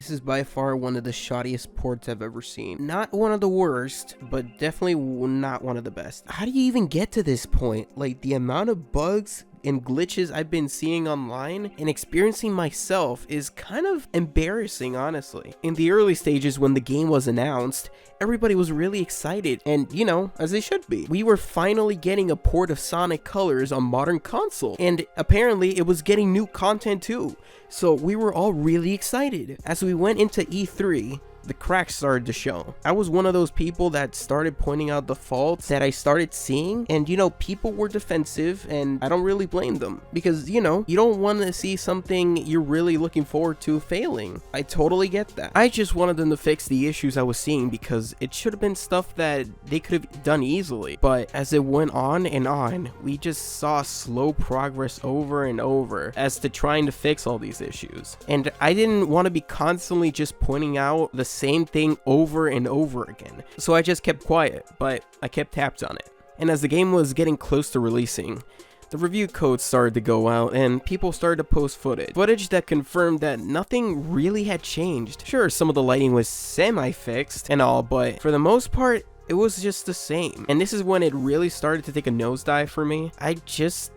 This is by far one of the shoddiest ports I've ever seen. Not one of the worst, but definitely not one of the best. How do you even get to this point? Like, the amount of bugs and glitches I've been seeing online and experiencing myself is kind of embarrassing, honestly. In the early stages when the game was announced, everybody was really excited, and you know, as they should be. We were finally getting a port of Sonic Colors on modern console, and apparently it was getting new content too. So we were all really excited. As we went into E3, the cracks started to show. I was one of those people that started pointing out the faults that I started seeing, and you know, people were defensive, and I don't really blame them, because you know, you don't want to see something you're really looking forward to failing. I totally get that. I just wanted them to fix the issues I was seeing, because it should have been stuff that they could have done easily, but as it went on and on, we just saw slow progress over and over as to trying to fix all these issues, and I didn't want to be constantly just pointing out the same thing over and over again. So I just kept quiet, but I kept tabs on it. And as the game was getting close to releasing, the review codes started to go out and people started to post footage that confirmed that nothing really had changed. Sure, some of the lighting was semi-fixed and all, but for the most part, it was just the same. And this is when it really started to take a nosedive for me. I just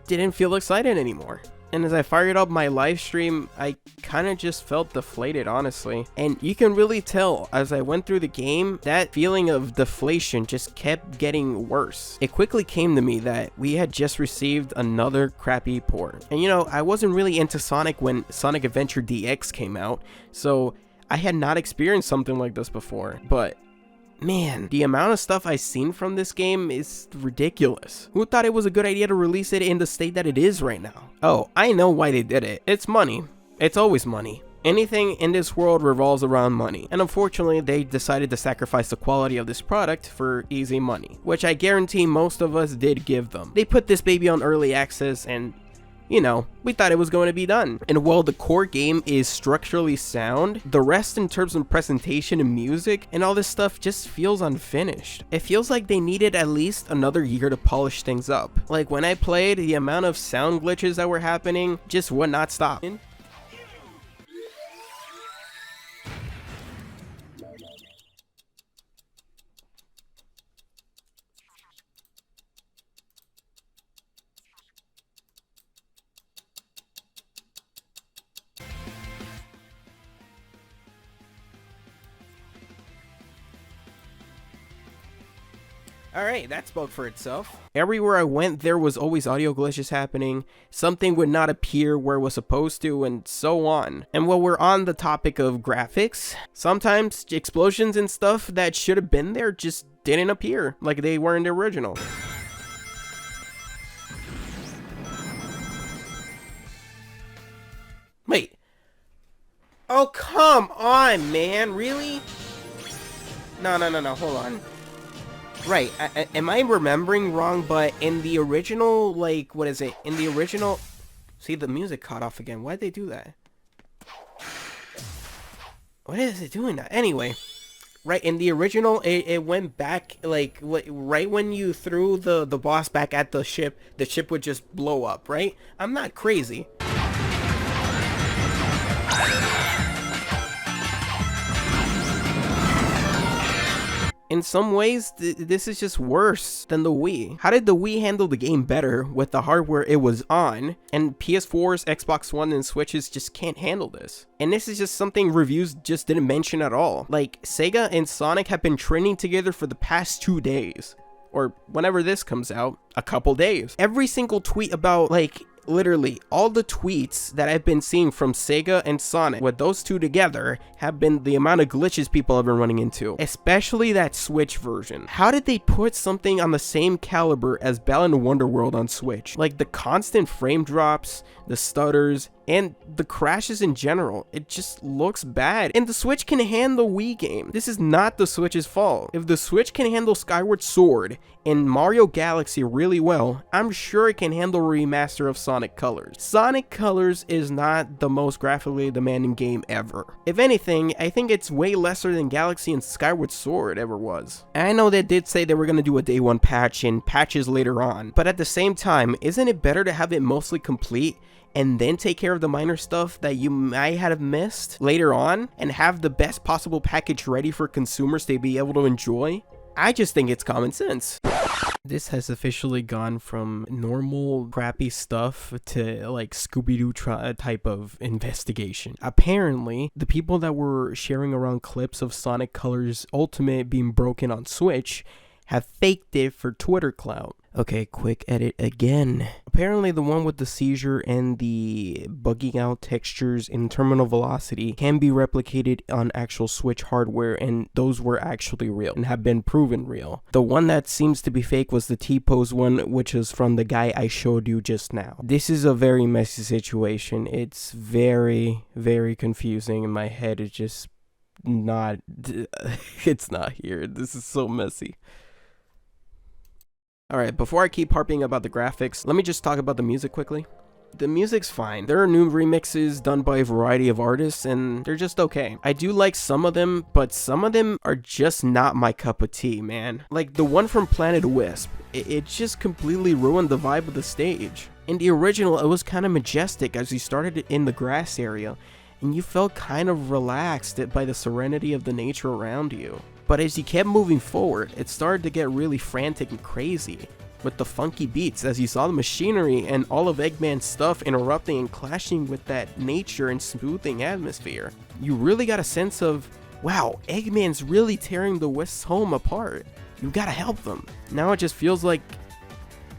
didn't feel excited anymore. And as I fired up my live stream, I kind of just felt deflated, honestly. And you can really tell as I went through the game, that feeling of deflation just kept getting worse. It quickly came to me that we had just received another crappy port. And you know, I wasn't really into Sonic when Sonic Adventure DX came out, so I had not experienced something like this before. But man, the amount of stuff I've seen from this game is ridiculous. Who thought it was a good idea to release it in the state that it is right now? Oh, I know why they did it. It's money. It's always money. Anything in this world revolves around money, and unfortunately they decided to sacrifice the quality of this product for easy money, which I guarantee most of us did give them. They put this baby on early access and you know, we thought it was going to be done. And while the core game is structurally sound, the rest in terms of presentation and music and all this stuff just feels unfinished. It feels like they needed at least another year to polish things up. Like when I played, the amount of sound glitches that were happening just would not stop. Alright, that spoke for itself. Everywhere I went, there was always audio glitches happening, something would not appear where it was supposed to, and so on. And while we're on the topic of graphics, sometimes explosions and stuff that should have been there just didn't appear, like they were in the original. Wait. Oh, come on, man, really? No, hold on. Right, am I remembering wrong, but in the original, like, what is it? In the original... See, the music caught off again. Why'd they do that? What is it doing that? Anyway, right, in the original, it went back, like, right when you threw the boss back at the ship would just blow up, right? I'm not crazy. In some ways, this is just worse than the Wii. How did the Wii handle the game better with the hardware it was on, and PS4s, Xbox One, and Switches just can't handle this? And this is just something reviews just didn't mention at all. Like, Sega and Sonic have been training together for the past 2 days. Or whenever this comes out, a couple days. Every single tweet about, like, literally all the tweets that I've been seeing from Sega and Sonic with those two together have been the amount of glitches people have been running into, especially that Switch version. How did they put something on the same caliber as Balan Wonderworld on Switch? Like the constant frame drops, the stutters, and the crashes in general. It just looks bad. And the Switch can handle Wii game. This is not the Switch's fault. If the Switch can handle Skyward Sword and Mario Galaxy really well, I'm sure it can handle a remaster of Sonic Colors. Sonic Colors is not the most graphically demanding game ever. If anything, I think it's way lesser than Galaxy and Skyward Sword ever was. And I know they did say they were going to do a day one patch and patches later on, but at the same time, isn't it better to have it mostly complete and then take care of the minor stuff that you might have missed later on and have the best possible package ready for consumers to be able to enjoy, I just think it's common sense. This has officially gone from normal crappy stuff to like Scooby-Doo type of investigation. Apparently, the people that were sharing around clips of Sonic Colors Ultimate being broken on Switch have faked it for Twitter clout. Okay, quick edit again. Apparently the one with the seizure and the bugging out textures in terminal velocity can be replicated on actual Switch hardware, and those were actually real and have been proven real. The one that seems to be fake was the T-pose one, which is from the guy I showed you just now. This is a very messy situation. It's very, very confusing in my head. It's just not, it's not here. This is so messy. Alright, before I keep harping about the graphics, let me just talk about the music quickly. The music's fine. There are new remixes done by a variety of artists, and they're just okay. I do like some of them, but some of them are just not my cup of tea, man. Like the one from Planet Wisp, it just completely ruined the vibe of the stage. In the original, it was kind of majestic as you started in the grass area, and you felt kind of relaxed by the serenity of the nature around you. But as you kept moving forward, it started to get really frantic and crazy with the funky beats as you saw the machinery and all of Eggman's stuff interrupting and clashing with that nature and smoothing atmosphere. You really got a sense of, wow, Eggman's really tearing the Wisps home apart. You gotta help them. Now it just feels like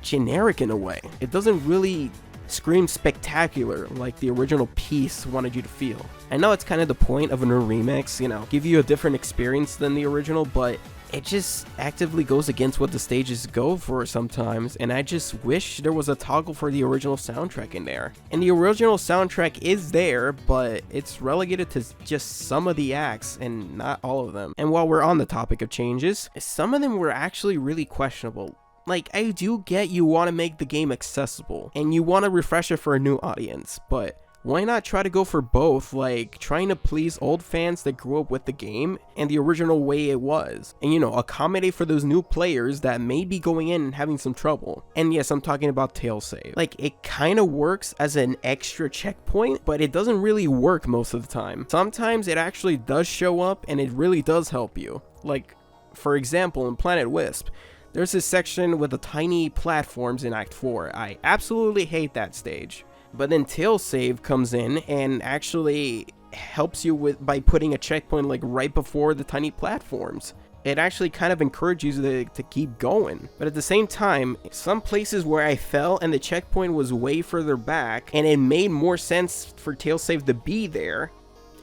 generic in a way. It doesn't really scream spectacular like the original piece wanted you to feel. I know it's kind of the point of a new remix, you know, give you a different experience than the original, but it just actively goes against what the stages go for sometimes, and I just wish there was a toggle for the original soundtrack in there. And the original soundtrack is there, but it's relegated to just some of the acts and not all of them. And while we're on the topic of changes, some of them were actually really questionable. Like, I do get you want to make the game accessible, and you want to refresh it for a new audience, but why not try to go for both, like trying to please old fans that grew up with the game and the original way it was, and you know, accommodate for those new players that may be going in and having some trouble. And yes, I'm talking about tail save. Like, it kind of works as an extra checkpoint, but it doesn't really work most of the time. Sometimes it actually does show up and it really does help you. Like, for example, in Planet Wisp, there's this section with the tiny platforms in Act 4. I absolutely hate that stage. But then tail save comes in and actually helps you with by putting a checkpoint like right before the tiny platforms. It actually kind of encourages you to keep going. But at the same time, some places where I fell and the checkpoint was way further back and it made more sense for tail save to be there,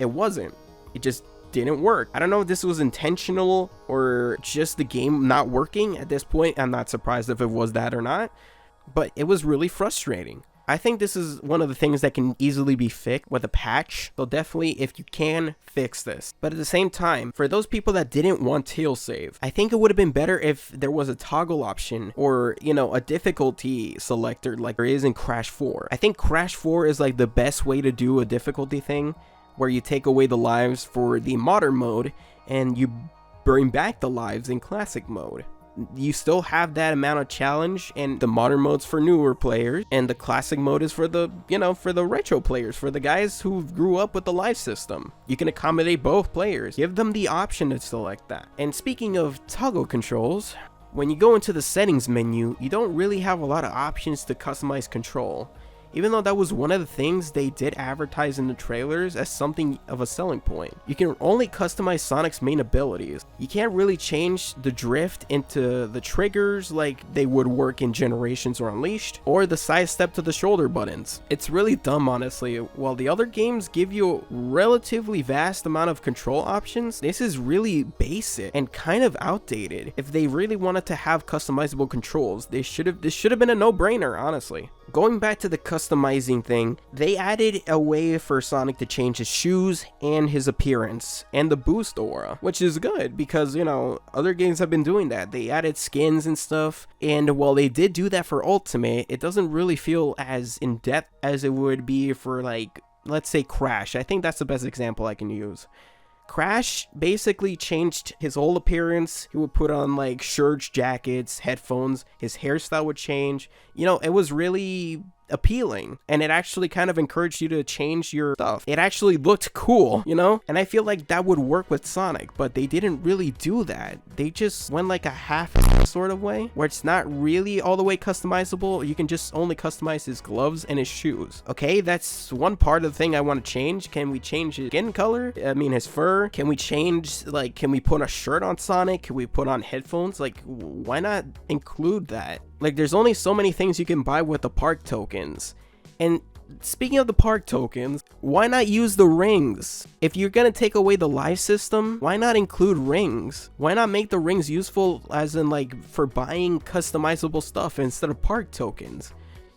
it wasn't. It just didn't work. I don't know if this was intentional or just the game not working. At this point, I'm not surprised if it was that or not, but it was really frustrating. I think this is one of the things that can easily be fixed with a patch, so definitely, if you can, fix this. But at the same time, for those people that didn't want tail save, I think it would have been better if there was a toggle option or, you know, a difficulty selector like there is in Crash 4. I think Crash 4 is like the best way to do a difficulty thing, where you take away the lives for the modern mode and you bring back the lives in classic mode. You still have that amount of challenge, and the modern mode's for newer players, and the classic mode is for the, you know, for the retro players, for the guys who grew up with the live system. You can accommodate both players. Give them the option to select that. And speaking of toggle controls, when you go into the settings menu, you don't really have a lot of options to customize control. Even though that was one of the things they did advertise in the trailers as something of a selling point. You can only customize Sonic's main abilities. You can't really change the drift into the triggers like they would work in Generations or Unleashed, or the side step to the shoulder buttons. It's really dumb, honestly. While the other games give you a relatively vast amount of control options, this is really basic and kind of outdated. If they really wanted to have customizable controls, this should have been a no-brainer, honestly. Going back to the customizing thing, they added a way for Sonic to change his shoes and his appearance and the boost aura, which is good because, you know, other games have been doing that. They added skins and stuff, and while they did do that for Ultimate, it doesn't really feel as in-depth as it would be for, like, let's say Crash. I think that's the best example I can use. Crash basically changed his whole appearance. He would put on like shirts, jackets, headphones, his hairstyle would change. You know, it was really appealing, and it actually kind of encouraged you to change your stuff. It actually looked cool, you know? And I feel like that would work with Sonic, but they didn't really do that. They just went like a half sort of way, where it's not really all the way customizable. You can just only customize his gloves and his shoes. Okay, that's one part of the thing I want to change. Can we change his skin color? I mean, his fur? Can we change, like, can we put a shirt on Sonic? Can we put on headphones? Like, why not include that? Like, there's only so many things you can buy with the park tokens. And speaking of the park tokens, why not use the rings? If you're gonna take away the live system, why not include rings? Why not make the rings useful as in, like, for buying customizable stuff instead of park tokens?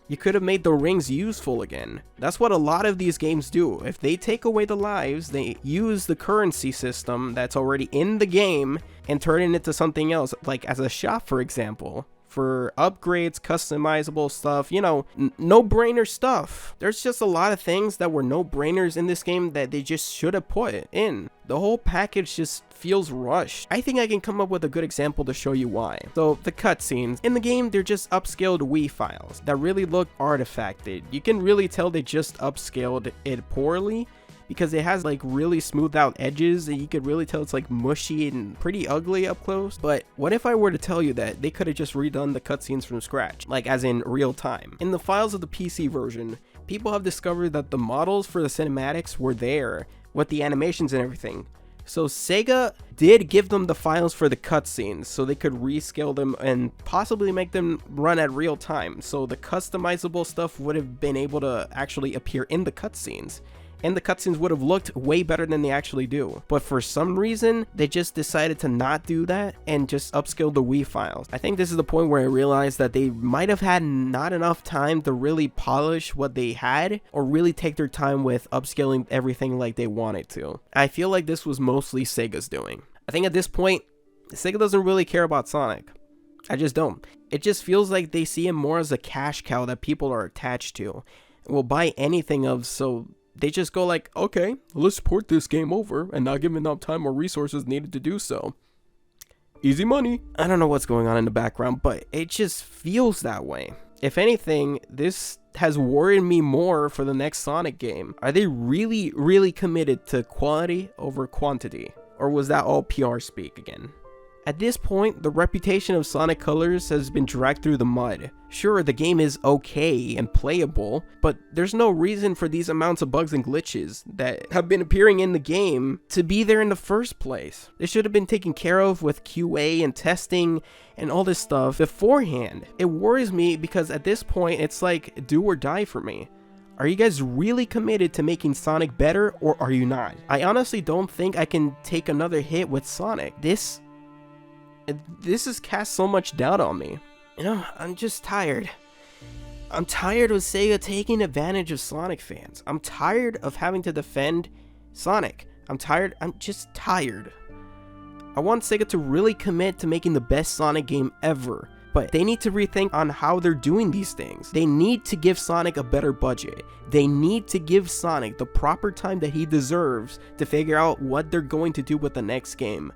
You could have made the rings useful again. That's what a lot of these games do. If they take away the lives, they use the currency system that's already in the game and turn it into something else, like as a shop, for example. For upgrades, customizable stuff, you know, no-brainer stuff. There's just a lot of things that were no-brainers in this game that they just should have put in. The whole package just feels rushed. I think I can come up with a good example to show you why. So the cutscenes in the game, they're just upscaled Wii files that really look artifacted. You can really tell they just upscaled it poorly, because it has like really smoothed out edges, and you could really tell it's like mushy and pretty ugly up close. But what if I were to tell you that they could have just redone the cutscenes from scratch, like as in real time? In the files of the PC version, people have discovered that the models for the cinematics were there with the animations and everything. So Sega did give them the files for the cutscenes so they could rescale them and possibly make them run at real time. So the customizable stuff would have been able to actually appear in the cutscenes, and the cutscenes would have looked way better than they actually do. But for some reason, they just decided to not do that and just upscale the Wii files. I think this is the point where I realized that they might have had not enough time to really polish what they had, or really take their time with upscaling everything like they wanted to. I feel like this was mostly Sega's doing. I think at this point, Sega doesn't really care about Sonic. I just don't. It just feels like they see him more as a cash cow that people are attached to and will buy anything of, so they just go like, okay, let's port this game over and not give enough time or resources needed to do so. Easy money. I don't know what's going on in the background, but it just feels that way. If anything, this has worried me more for the next Sonic game. Are they really, really committed to quality over quantity? Or was that all PR speak again? At this point, the reputation of Sonic Colors has been dragged through the mud. Sure, the game is okay and playable, but there's no reason for these amounts of bugs and glitches that have been appearing in the game to be there in the first place. They should have been taken care of with QA and testing and all this stuff beforehand. It worries me because at this point, it's like do or die for me. Are you guys really committed to making Sonic better, or are you not? I honestly don't think I can take another hit with Sonic. This has cast so much doubt on me. You know, I'm just tired. I'm tired of Sega taking advantage of Sonic fans. I'm tired of having to defend Sonic. I'm just tired. I want Sega to really commit to making the best Sonic game ever, but they need to rethink on how they're doing these things. They need to give Sonic a better budget. They need to give Sonic the proper time that he deserves to figure out what they're going to do with the next game.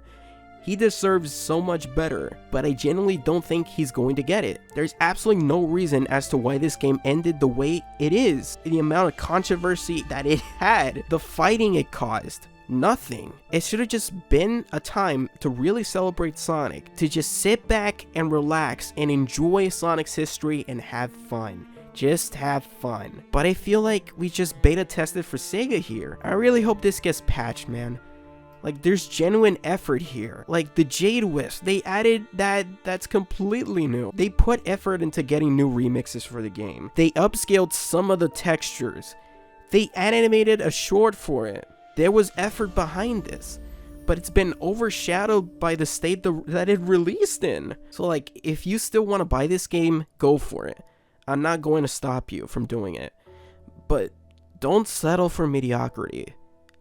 He deserves so much better, but I genuinely don't think he's going to get it. There's absolutely no reason as to why this game ended the way it is. The amount of controversy that it had, the fighting it caused, nothing. It should have just been a time to really celebrate Sonic, to just sit back and relax and enjoy Sonic's history and have fun. Just have fun. But I feel like we just beta tested for Sega here. I really hope this gets patched, man. Like, there's genuine effort here. Like, the Jade Wisp, they added that's completely new. They put effort into getting new remixes for the game. They upscaled some of the textures. They animated a short for it. There was effort behind this. But it's been overshadowed by the state that it released in. So, like, if you still want to buy this game, go for it. I'm not going to stop you from doing it. But don't settle for mediocrity.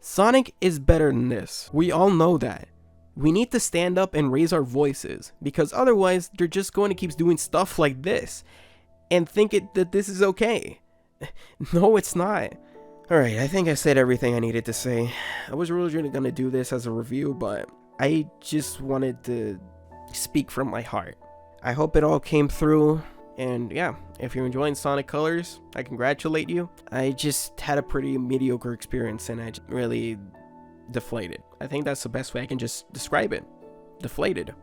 Sonic is better than this. We all know that. We need to stand up and raise our voices, because otherwise they're just going to keep doing stuff like this and think that this is okay. No, it's not. Alright, I think I said everything I needed to say. I was originally going to do this as a review, but I just wanted to speak from my heart. I hope it all came through. And yeah, if you're enjoying Sonic Colors, I congratulate you. I just had a pretty mediocre experience and I just really deflated. I think that's the best way I can just describe it. Deflated.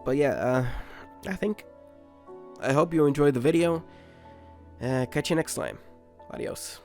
But yeah, I hope you enjoyed the video. Catch you next time. Adios.